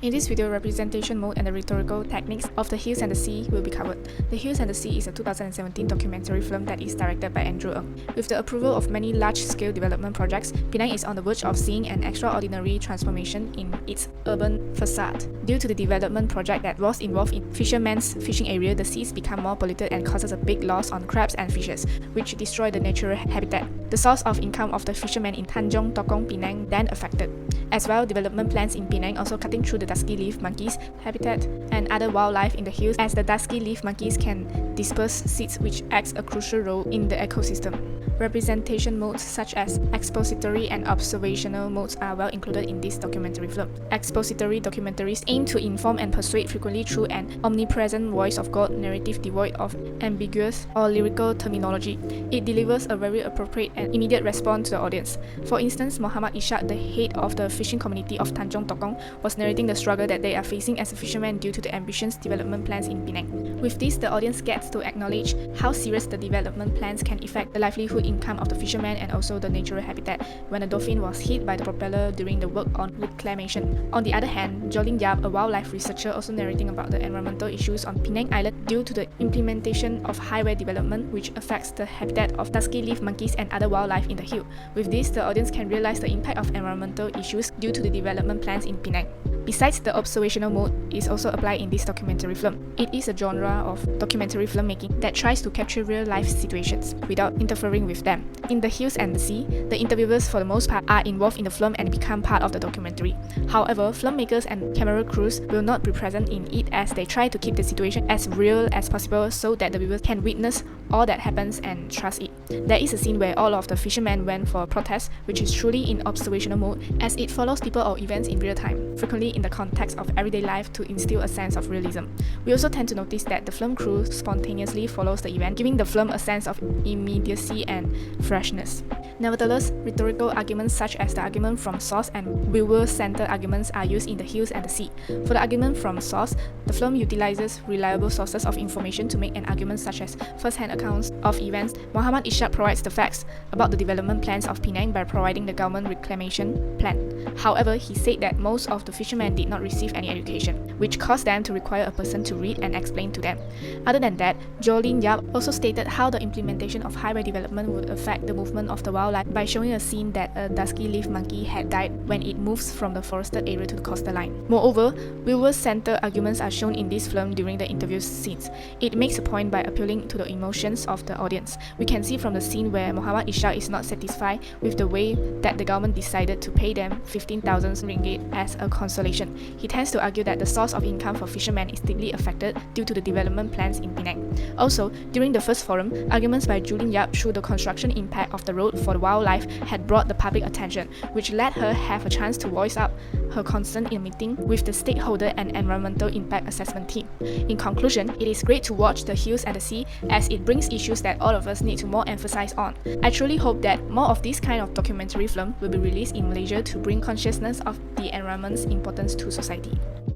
In this video, representation mode and the rhetorical techniques of The Hills and the Sea will be covered. The Hills and the Sea is a 2017 documentary film that is directed by Andrew Ng. With the approval of many large-scale development projects, Penang is on the verge of seeing an extraordinary transformation in its urban facade. Due to the development project that was involved in fishermen's fishing area, the seas become more polluted and causes a big loss on crabs and fishes, which destroy the natural habitat. The source of income of the fishermen in Tanjong Tokong, Penang then affected. As well, development plans in Penang also cutting through the dusky leaf monkeys habitat and other wildlife in the hills, as the dusky leaf monkeys can disperse seeds, which acts a crucial role in the ecosystem. Representation modes such as expository and observational modes are well included in this documentary film. Expository documentaries aim to inform and persuade frequently through an omnipresent voice of God narrative devoid of ambiguous or lyrical terminology. It delivers a very appropriate and immediate response to the audience. For instance, Muhammad Ishaq, the head of the fishing community of Tanjong Tokong, was narrating the struggle that they are facing as a fisherman due to the ambitious development plans in Penang. With this, the audience gets to acknowledge how serious the development plans can affect the livelihood income of the fishermen and also the natural habitat when a dolphin was hit by the propeller during the work on reclamation. On the other hand, Jolin Yap, a wildlife researcher, also narrating about the environmental issues on Penang Island due to the implementation of highway development, which affects the habitat of dusky leaf monkeys and other wildlife in the hill. With this, the audience can realize the impact of environmental issues due to the development plans in Penang. Besides, the observational mode is also applied in this documentary film. It is a genre of documentary filmmaking that tries to capture real-life situations without interfering with them. In The Hills and the Sea, the interviewers for the most part are involved in the film and become part of the documentary. However, filmmakers and camera crews will not be present in it, as they try to keep the situation as real as possible so that the viewers can witness all that happens and trust it. There is a scene where all of the fishermen went for a protest, which is truly in observational mode, as it follows people or events in real time, frequently in the context of everyday life to instill a sense of realism. We also tend to notice that the film crew spontaneously follows the event, giving the film a sense of immediacy and freshness. Nevertheless, rhetorical arguments such as the argument from source and viewer-centered arguments are used in The Hills and the Sea. For the argument from source, the film utilizes reliable sources of information to make an argument such as first-hand accounts of events. Muhammad Ishaq provides the facts about the development plans of Penang by providing the government reclamation plan. However, he said that most of the fishermen did not receive any education, which caused them to require a person to read and explain to them. Other than that, Jolin Yap also stated how the implementation of highway development would affect the movement of the wildlife by showing a scene that a dusky leaf monkey had died when it moves from the forested area to the coastal line. Moreover, viewer-centered arguments are shown in this film during the interview scenes. It makes a point by appealing to the emotions of the audience. We can see from the scene where Muhammad Ishaq is not satisfied with the way that the government decided to pay them 15,000 ringgit as a consolation. He tends to argue that the source of income for fishermen is deeply affected due to the development plans in Penang. Also, during the first forum, arguments by Jolin Yap through the construction impact of the road for the wildlife had brought the public attention, which let her have a chance to voice up her concern in a meeting with the stakeholder and environmental impact assessment team. In conclusion, it is great to watch The Hills and the Sea, as it brings issues that all of us need to more emphasize on. I truly hope that more of this kind of documentary film will be released in Malaysia to bring consciousness of the environment's importance to society.